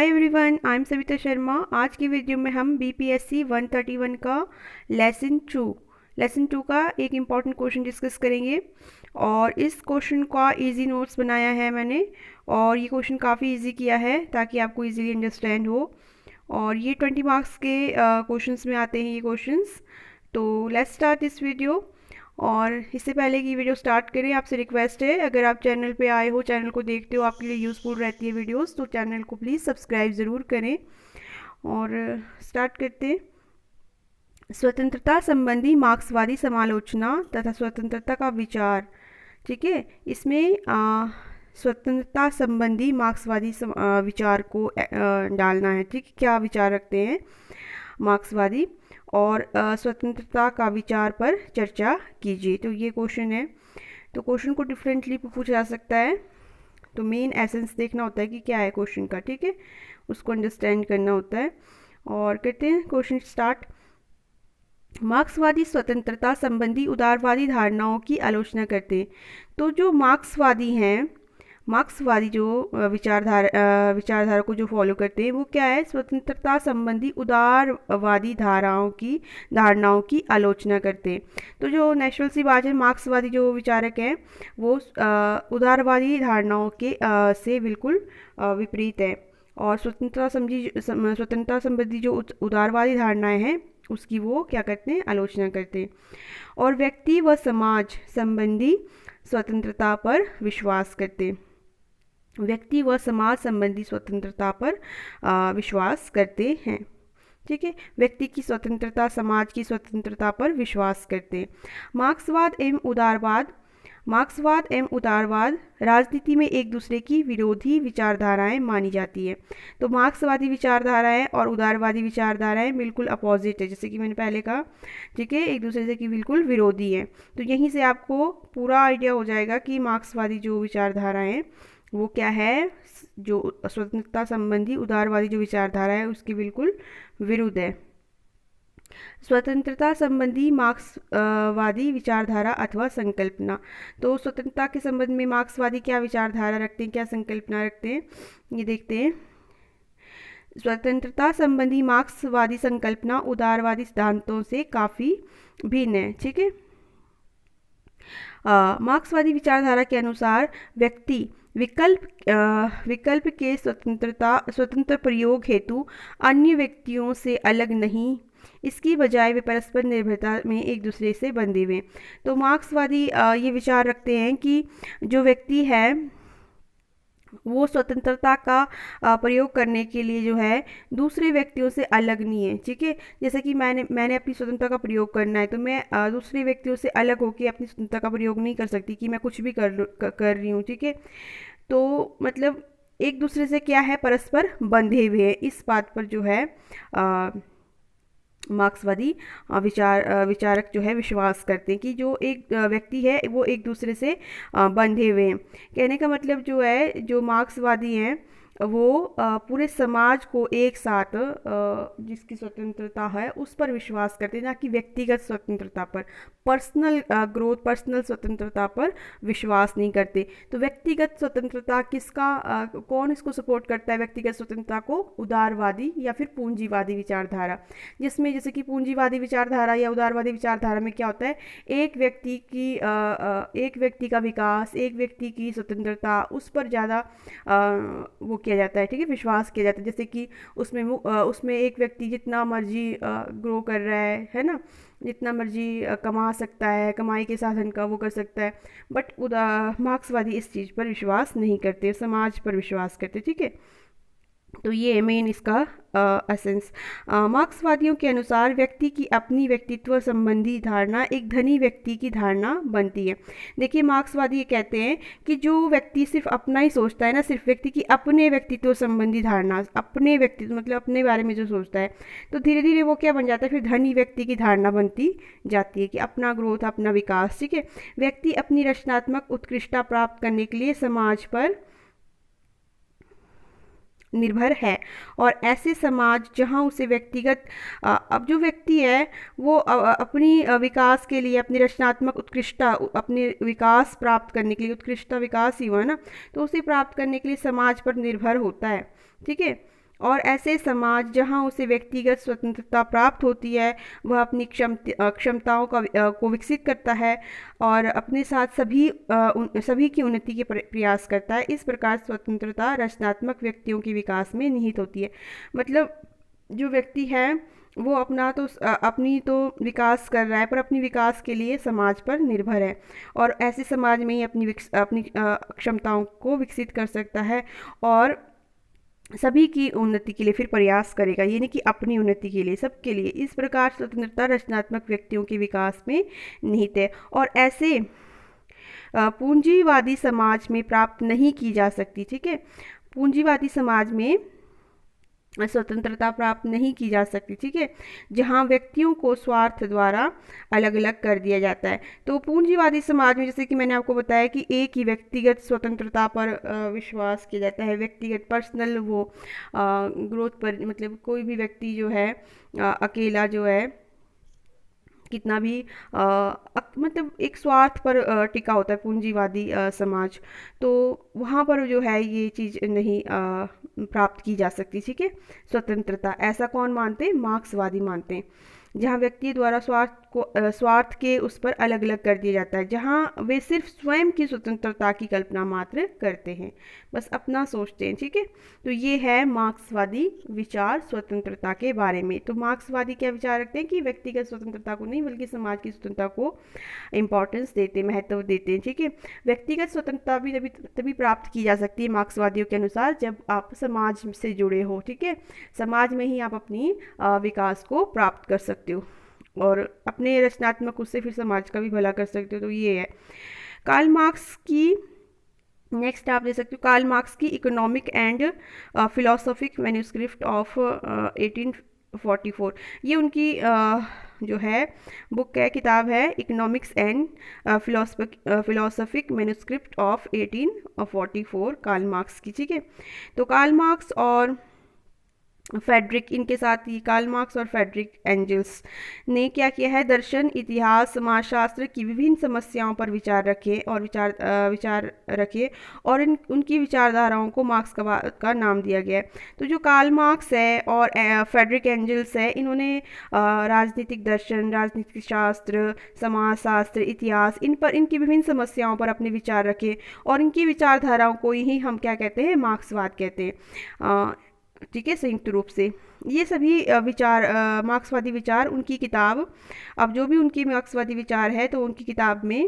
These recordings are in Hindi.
Hi everyone, I am Savita Sharma. आज की वीडियो में हम बीपीएससी 131 का लेसन टू का एक इम्पॉर्टेंट क्वेश्चन डिस्कस करेंगे। और इस क्वेश्चन का इजी नोट्स बनाया है मैंने, और ये क्वेश्चन काफ़ी इजी किया है ताकि आपको इजीली अंडरस्टैंड हो। और ये 20 मार्क्स के क्वेश्चंस में आते हैं ये क्वेश्चंस। तो लेट्स स्टार्ट दिस वीडियो। और इससे पहले कि वीडियो स्टार्ट करें, आपसे रिक्वेस्ट है, अगर आप चैनल पे आए हो, चैनल को देखते हो, आपके लिए यूज़फुल रहती है वीडियोस, तो चैनल को प्लीज़ सब्सक्राइब ज़रूर करें। और स्टार्ट करते हैं। स्वतंत्रता संबंधी मार्क्सवादी समालोचना तथा स्वतंत्रता का विचार। ठीक है, इसमें स्वतंत्रता संबंधी मार्क्सवादी विचार को डालना है। ठीक है, क्या विचार रखते हैं मार्क्सवादी, और स्वतंत्रता का विचार पर चर्चा कीजिए। तो ये क्वेश्चन है। तो क्वेश्चन को डिफरेंटली पूछा जा सकता है, तो मेन एसेंस देखना होता है कि क्या है क्वेश्चन का। ठीक है, उसको अंडरस्टैंड करना होता है। और कहते हैं क्वेश्चन स्टार्ट। मार्क्सवादी स्वतंत्रता संबंधी उदारवादी धारणाओं की आलोचना करते हैं। तो जो मार्क्सवादी जो विचारधारा को जो फॉलो करते हैं, वो क्या है, स्वतंत्रता संबंधी उदारवादी धारणाओं की आलोचना करते हैं। तो जो नेचुरल सी बात है, मार्क्सवादी जो विचारक हैं वो उदारवादी धारणाओं के से बिल्कुल विपरीत है। और स्वतंत्रता संबंधी जो उदारवादी धारणाएं हैं उसकी वो क्या करते हैं, आलोचना करते हैं। और व्यक्ति व समाज संबंधी स्वतंत्रता पर विश्वास करते हैं। व्यक्ति व समाज संबंधी स्वतंत्रता पर विश्वास करते हैं। ठीक है, व्यक्ति की स्वतंत्रता, समाज की स्वतंत्रता पर विश्वास करते हैं। मार्क्सवाद एवं उदारवाद राजनीति में एक दूसरे की विरोधी विचारधाराएं मानी जाती है। तो मार्क्सवादी विचारधाराएं और उदारवादी विचारधाराएं बिल्कुल अपोजिट है, जैसे कि मैंने पहले कहा। ठीक है, एक दूसरे से की बिल्कुल विरोधी है। तो यहीं से आपको पूरा आइडिया हो जाएगा कि मार्क्सवादी जो विचारधाराएं वो क्या है, जो स्वतंत्रता संबंधी उदारवादी जो विचारधारा है उसकी बिल्कुल विरुद्ध है। स्वतंत्रता संबंधी मार्क्सवादी विचारधारा अथवा संकल्पना। तो स्वतंत्रता के संबंध में मार्क्सवादी क्या विचारधारा रखते हैं, क्या संकल्पना रखते हैं, ये देखते हैं। स्वतंत्रता संबंधी मार्क्सवादी संकल्पना उदारवादी सिद्धांतों से काफ़ी भिन्न है। ठीक है, मार्क्सवादी विचारधारा के अनुसार व्यक्ति विकल्प के स्वतंत्र प्रयोग हेतु अन्य व्यक्तियों से अलग नहीं, इसकी बजाय वे परस्पर निर्भरता में एक दूसरे से बंधे हुए। तो मार्क्सवादी ये विचार रखते हैं कि जो व्यक्ति है वो स्वतंत्रता का प्रयोग करने के लिए जो है दूसरे व्यक्तियों से अलग नहीं है। ठीक है, जैसे कि मैंने अपनी स्वतंत्रता का प्रयोग करना है, तो मैं दूसरे व्यक्तियों से अलग होकर अपनी स्वतंत्रता का प्रयोग नहीं कर सकती कि मैं कुछ भी कर रही हूँ। ठीक है, तो मतलब एक दूसरे से क्या है, परस्पर बंधे हुए हैं। इस बात पर जो है मार्क्सवादी विचारक जो है विश्वास करते हैं कि जो एक व्यक्ति है वो एक दूसरे से बंधे हुए हैं। कहने का मतलब जो है, जो मार्क्सवादी हैं वो पूरे समाज को एक साथ जिसकी स्वतंत्रता है उस पर विश्वास करते हैं, ना कि व्यक्तिगत स्वतंत्रता पर, पर्सनल ग्रोथ, पर्सनल स्वतंत्रता पर विश्वास नहीं करते। तो व्यक्तिगत स्वतंत्रता कौन इसको सपोर्ट करता है, व्यक्तिगत स्वतंत्रता को? उदारवादी या फिर पूंजीवादी विचारधारा, जिसमें जैसे कि पूंजीवादी विचारधारा या उदारवादी विचारधारा में क्या होता है, एक व्यक्ति का विकास, एक व्यक्ति की स्वतंत्रता, उस पर ज़्यादा वो किया जाता है। ठीक है, विश्वास किया जाता है। जैसे कि उसमें एक व्यक्ति जितना मर्जी ग्रो कर रहा है ना, जितना मर्जी कमा सकता है, कमाई के साधन का वो कर सकता है। बट मार्क्सवादी इस चीज़ पर विश्वास नहीं करते, समाज पर विश्वास करते। ठीक है, तो ये मेन इसका एसेंस। मार्क्सवादियों के अनुसार व्यक्ति की अपनी व्यक्तित्व संबंधी धारणा एक धनी व्यक्ति की धारणा बनती है। देखिए, मार्क्सवादी ये कहते हैं कि जो व्यक्ति सिर्फ अपना ही सोचता है ना, सिर्फ व्यक्ति की अपने व्यक्तित्व संबंधी धारणा, अपने व्यक्तित्व मतलब अपने बारे में जो सोचता है, तो धीरे धीरे वो क्या बन जाता है, फिर धनी व्यक्ति की धारणा बनती जाती है कि अपना ग्रोथ, अपना विकास। ठीक है, व्यक्ति अपनी रचनात्मक उत्कृष्टता प्राप्त करने के लिए समाज पर निर्भर है, और ऐसे समाज जहां उसे व्यक्तिगत अब जो व्यक्ति है वो अपनी विकास के लिए, अपनी रचनात्मक उत्कृष्टता, अपने विकास प्राप्त करने के लिए, उत्कृष्टता विकास ही हुआ ना, तो उसे प्राप्त करने के लिए समाज पर निर्भर होता है। ठीक है, और ऐसे समाज जहां उसे व्यक्तिगत स्वतंत्रता प्राप्त होती है, वह अपनी क्षमताओं को विकसित करता है और अपने साथ सभी की उन्नति के प्रयास करता है। इस प्रकार स्वतंत्रता रचनात्मक व्यक्तियों के विकास में निहित होती है। मतलब जो व्यक्ति है वो अपनी तो विकास कर रहा है, पर अपनी विकास के लिए समाज पर निर्भर है और ऐसे समाज में ही अपनी क्षमताओं को विकसित कर सकता है और सभी की उन्नति के लिए फिर प्रयास करेगा, ये नहीं कि अपनी उन्नति के लिए, सबके लिए। इस प्रकार स्वतंत्रता रचनात्मक व्यक्तियों के विकास में निहित है और ऐसे पूंजीवादी समाज में प्राप्त नहीं की जा सकती। ठीक है, पूंजीवादी समाज में स्वतंत्रता प्राप्त नहीं की जा सकती। ठीक है, जहां व्यक्तियों को स्वार्थ द्वारा अलग अलग कर दिया जाता है। तो पूंजीवादी समाज में जैसे कि मैंने आपको बताया कि एक ही व्यक्तिगत स्वतंत्रता पर विश्वास किया जाता है, व्यक्तिगत पर्सनल वो ग्रोथ पर, मतलब कोई भी व्यक्ति जो है अकेला जो है कितना भी मतलब एक स्वार्थ पर टिका होता है पूंजीवादी समाज, तो वहाँ पर जो है ये चीज़ नहीं प्राप्त की जा सकती। ठीक है, स्वतंत्रता ऐसा कौन मानते हैं? मार्क्सवादी मानते हैं, जहाँ व्यक्ति द्वारा स्वार्थ के उस पर अलग अलग कर दिया जाता है, जहाँ वे सिर्फ स्वयं की स्वतंत्रता की कल्पना मात्र करते हैं, बस अपना सोचते हैं। ठीक है, तो ये है मार्क्सवादी विचार स्वतंत्रता के बारे में। तो मार्क्सवादी क्या विचार रखते हैं कि व्यक्तिगत स्वतंत्रता को नहीं बल्कि समाज की स्वतंत्रता को इम्पोर्टेंस देते हैं, महत्व देते हैं। ठीक है, व्यक्तिगत स्वतंत्रता भी तभी प्राप्त की जा सकती है मार्क्सवादियों के अनुसार जब आप समाज से जुड़े हो। ठीक है, समाज में ही आप अपनी विकास को प्राप्त कर सकते हो और अपने रचनात्मक उससे फिर समाज का भी भला कर सकते हो। तो ये है कार्ल मार्क्स की। नेक्स्ट आप दे सकते हो कार्ल मार्क्स की economic and philosophic manuscript of 1844। ये उनकी जो है बुक है, किताब है, economics and philosophic manuscript of 1844 Karl Marx की। ठीक है, तो कार्ल मार्क्स और फेडरिक, इनके साथ ही कार्ल मार्क्स और फेडरिक एंजल्स ने क्या किया है, दर्शन, इतिहास, समाजशास्त्र की विभिन्न समस्याओं पर विचार रखे और उनकी विचारधाराओं को मार्क्स का नाम दिया गया है। तो जो कार्ल मार्क्स है और फेडरिक एंजल्स है, इन्होंने राजनीतिक दर्शन, राजनीतिक शास्त्र, समाजशास्त्र, इतिहास, इनकी विभिन्न समस्याओं पर अपने विचार रखे और इनकी विचारधाराओं को ही हम क्या कहते हैं, मार्क्सवाद कहते हैं। ठीक है, संयुक्त रूप से ये सभी विचार मार्क्सवादी विचार उनकी किताब, अब जो भी उनकी मार्क्सवादी विचार है तो उनकी किताब में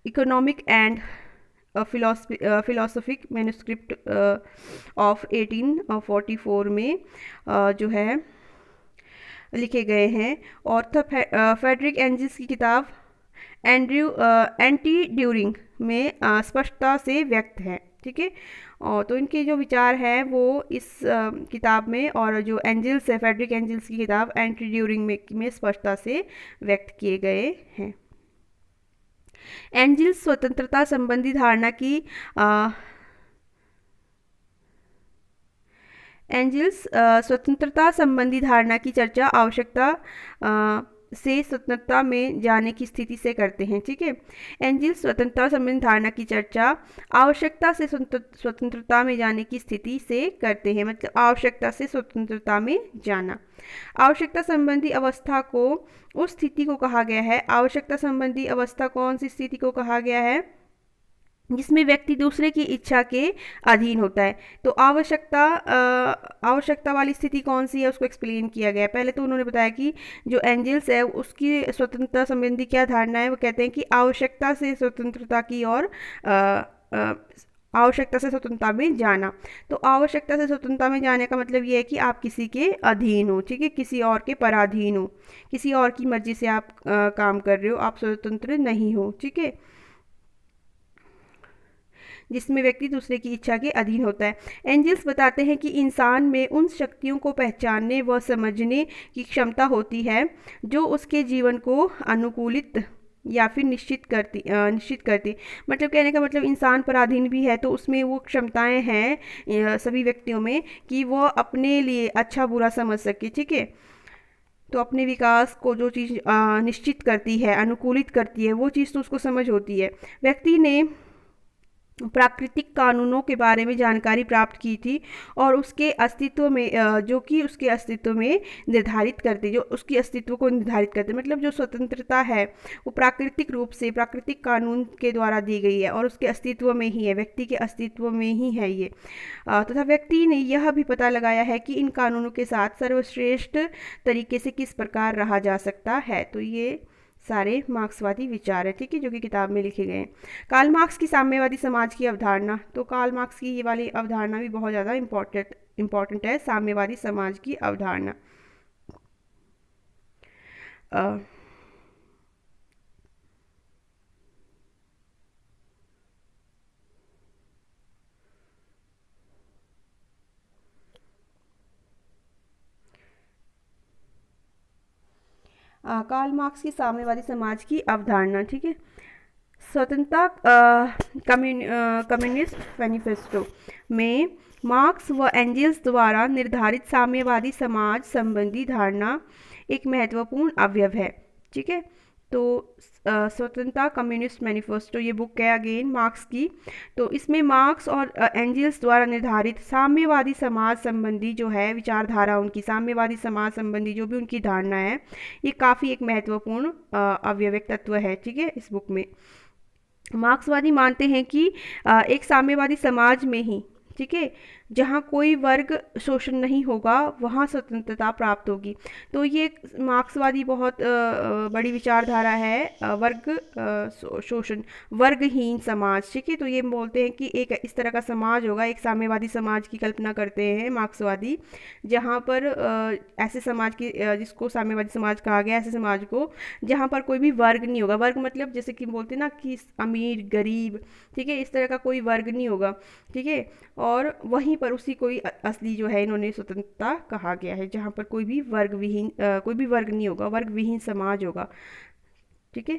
economic and philosophic manuscript of 1844 में जो है लिखे गए हैं। और फेडरिक एंजल्स की किताब एंटी ड्यूरिंग में स्पष्टता से व्यक्त है। ठीक है, और तो इनके जो विचार हैं वो इस किताब में, और जो एंजल्स है, फेडरिक एंजल्स की किताब एंटी ड्यूरिंग में स्पष्टता से व्यक्त किए गए हैं। एंजल्स स्वतंत्रता संबंधी धारणा की स्वतंत्रता संबंधी धारणा की चर्चा आवश्यकता से स्वतंत्रता में जाने की स्थिति से करते हैं। ठीक है, एंजल्स स्वतंत्रता संबंधी धारणा की चर्चा आवश्यकता से स्वतंत्रता में जाने की स्थिति से करते हैं। मतलब आवश्यकता से स्वतंत्रता में जाना, आवश्यकता संबंधी अवस्था को उस स्थिति को कहा गया है। आवश्यकता संबंधी अवस्था कौन सी स्थिति को कहा गया है? जिसमें व्यक्ति दूसरे की इच्छा के अधीन होता है। तो आवश्यकता वाली स्थिति कौन सी है, उसको एक्सप्लेन किया गया है। पहले तो उन्होंने बताया कि जो एंजल्स है उसकी स्वतंत्रता संबंधी क्या धारणा है, वो कहते हैं कि आवश्यकता से स्वतंत्रता की और आवश्यकता से स्वतंत्रता में जाना। तो आवश्यकता से स्वतंत्रता में जाने का मतलब ये है कि आप किसी के अधीन हो। ठीक है, किसी और के पराधीन हो, किसी और की मर्जी से आप काम कर रहे हो, आप स्वतंत्र नहीं हो। ठीक है, जिसमें व्यक्ति दूसरे की इच्छा के अधीन होता है। एंजल्स बताते हैं कि इंसान में उन शक्तियों को पहचानने व समझने की क्षमता होती है जो उसके जीवन को अनुकूलित या फिर निश्चित करती। मतलब कहने का मतलब इंसान पराधीन भी है तो उसमें वो क्षमताएं हैं सभी व्यक्तियों में कि वो अपने लिए अच्छा बुरा समझ सके। ठीक है, तो अपने विकास को जो चीज़ निश्चित करती है, अनुकूलित करती है, वो चीज़ तो उसको समझ होती है। व्यक्ति ने प्राकृतिक कानूनों के बारे में जानकारी प्राप्त की थी और उसके अस्तित्व में जो कि उसके अस्तित्व में निर्धारित करते, जो उसकी अस्तित्व को निर्धारित करते, मतलब जो स्वतंत्रता है वो प्राकृतिक रूप से प्राकृतिक कानून के द्वारा दी गई है और उसके अस्तित्व में ही है, व्यक्ति के अस्तित्व में ही है ये। तथा व्यक्ति ने यह भी पता लगाया है कि इन कानूनों के साथ सर्वश्रेष्ठ तरीके से किस प्रकार रहा जा सकता है। तो ये सारे मार्क्सवादी विचार है, ठीक है, जो कि किताब में लिखे गए हैं। कार्ल मार्क्स की साम्यवादी समाज की अवधारणा, तो कार्ल मार्क्स की ये वाली अवधारणा भी बहुत ज़्यादा इम्पोर्टेंट है, साम्यवादी समाज की अवधारणा। कार्ल मार्क्स की साम्यवादी समाज की अवधारणा, ठीक है। स्वतंत्रता कम्युनिस्ट मैनिफेस्टो में मार्क्स व एंजेल्स द्वारा निर्धारित साम्यवादी समाज संबंधी धारणा एक महत्वपूर्ण अवयव है, ठीक है। तो स्वतंत्रता कम्युनिस्ट मैनिफेस्टो ये बुक है अगेन मार्क्स की। तो इसमें मार्क्स और एंजेल्स द्वारा निर्धारित साम्यवादी समाज संबंधी जो है विचारधारा, उनकी साम्यवादी समाज संबंधी जो भी उनकी धारणा है, ये काफ़ी एक महत्वपूर्ण अवयविक तत्व है, ठीक है, इस बुक में। मार्क्सवादी मानते हैं कि एक साम्यवादी समाज में ही, ठीक है, जहाँ कोई वर्ग शोषण नहीं होगा वहाँ स्वतंत्रता प्राप्त होगी। तो ये मार्क्सवादी बहुत बड़ी विचारधारा है, शोषण, वर्गहीन समाज, ठीक है। तो ये बोलते हैं कि एक इस तरह का समाज होगा, एक साम्यवादी समाज की कल्पना करते हैं मार्क्सवादी, जहाँ पर ऐसे समाज की जिसको साम्यवादी समाज कहा गया, ऐसे समाज को जहाँ पर कोई भी वर्ग नहीं होगा। वर्ग मतलब जैसे कि बोलते हैं ना कि अमीर गरीब, ठीक है, इस तरह का कोई वर्ग नहीं होगा, ठीक है। और वहीं पर उसी कोई असली जो है इन्होंने स्वतंत्रता कहा गया है, जहाँ पर कोई भी वर्ग नहीं होगा, वर्ग विहीन समाज होगा, ठीक है।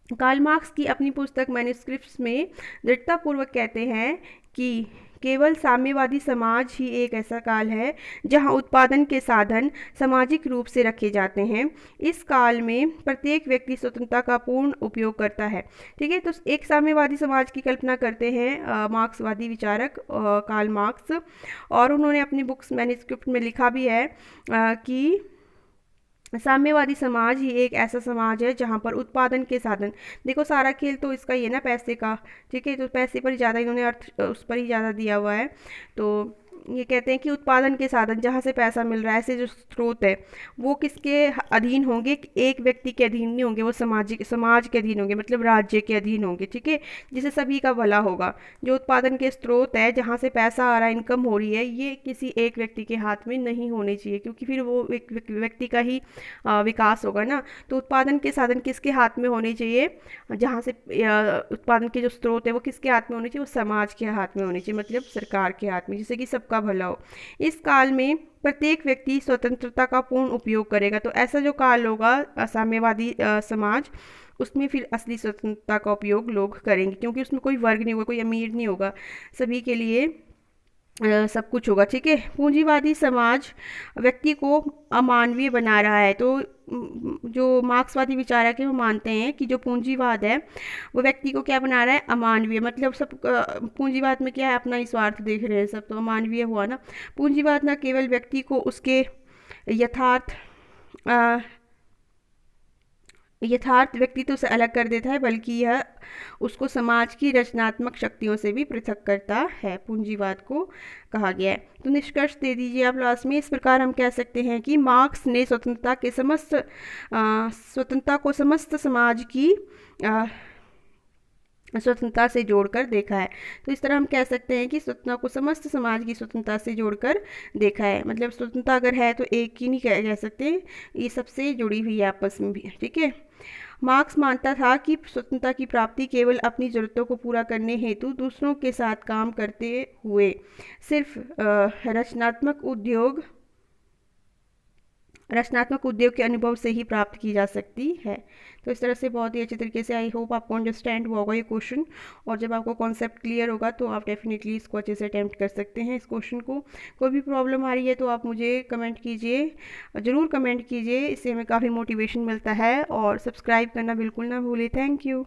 कार्ल मार्क्स की अपनी पुस्तक मैन्युस्क्रिप्ट्स में दृढ़तापूर्वक कहते हैं कि केवल साम्यवादी समाज ही एक ऐसा काल है जहां उत्पादन के साधन सामाजिक रूप से रखे जाते हैं। इस काल में प्रत्येक व्यक्ति स्वतंत्रता का पूर्ण उपयोग करता है, ठीक है। तो एक साम्यवादी समाज की कल्पना करते हैं मार्क्सवादी विचारक कार्ल मार्क्स, और उन्होंने अपनी बुक्स मैन्युस्क्रिप्ट में लिखा भी है कि साम्यवादी समाज ही एक ऐसा समाज है जहाँ पर उत्पादन के साधन, देखो सारा खेल तो इसका ये ना पैसे का, ठीक है, तो पैसे पर ज़्यादा इन्होंने अर्थ उस पर ही ज़्यादा दिया हुआ है। तो ये कहते हैं कि उत्पादन के साधन जहाँ से पैसा मिल रहा है, ऐसे जो स्रोत है वो किसके अधीन होंगे, एक व्यक्ति के अधीन नहीं होंगे, वो समाज के अधीन होंगे, मतलब राज्य के अधीन होंगे, ठीक है, जिससे सभी का भला होगा। जो उत्पादन के स्रोत है, जहाँ से पैसा आ रहा है, इनकम हो रही है, ये किसी एक व्यक्ति के हाथ में नहीं होने चाहिए, क्योंकि फिर वो एक व्यक्ति का ही विकास होगा ना। तो उत्पादन के साधन किसके हाथ में होने चाहिए, जहाँ से उत्पादन के जो स्रोत है वो किसके हाथ में होने चाहिए, वो समाज के हाथ में होने चाहिए, मतलब सरकार के हाथ में, जिससे कि सबका भला हो। इस काल में प्रत्येक व्यक्ति स्वतंत्रता का पूर्ण उपयोग करेगा। तो ऐसा जो काल होगा साम्यवादी समाज, उसमें फिर असली स्वतंत्रता का उपयोग लोग करेंगे, क्योंकि उसमें कोई वर्ग नहीं होगा, कोई अमीर नहीं होगा, सभी के लिए सब कुछ होगा, ठीक है। पूंजीवादी समाज व्यक्ति को अमानवीय बना रहा है। तो जो मार्क्सवादी विचारक है वो मानते हैं कि जो पूंजीवाद है वो व्यक्ति को क्या बना रहा है, अमानवीय, मतलब सब पूंजीवाद में क्या है, अपना ही स्वार्थ देख रहे हैं सब, तो अमानवीय हुआ ना। पूंजीवाद न केवल व्यक्ति को उसके यथार्थ व्यक्तित्व से अलग कर देता है, बल्कि यह उसको समाज की रचनात्मक शक्तियों से भी पृथक करता है, पूंजीवाद को कहा गया है। तो निष्कर्ष दे दीजिए आप लास्ट में। इस प्रकार हम कह सकते हैं कि मार्क्स ने स्वतंत्रता को समस्त समाज की स्वतंत्रता से जोड़कर देखा है। तो इस तरह हम कह सकते हैं कि स्वतंत्रता को समस्त समाज की स्वतंत्रता से जोड़कर देखा है, मतलब स्वतंत्रता अगर है तो एक ही नहीं कह सकते, ये सबसे जुड़ी हुई है आपस में भी, ठीक है। मार्क्स मानता था कि स्वतंत्रता की प्राप्ति केवल अपनी ज़रूरतों को पूरा करने हेतु दूसरों के साथ काम करते हुए सिर्फ रचनात्मक उद्योग के अनुभव से ही प्राप्त की जा सकती है। तो इस तरह से बहुत ही अच्छे तरीके से आई होप आपको अंडरस्टैंड हुआ होगा ये क्वेश्चन, और जब आपको कॉन्सेप्ट क्लियर होगा तो आप डेफिनेटली इसको अच्छे से अटैम्प्ट कर सकते हैं इस क्वेश्चन को। कोई भी प्रॉब्लम आ रही है तो आप मुझे कमेंट कीजिए, ज़रूर कमेंट कीजिए, इससे हमें काफ़ी मोटिवेशन मिलता है। और सब्सक्राइब करना बिल्कुल ना भूलें। Thank you.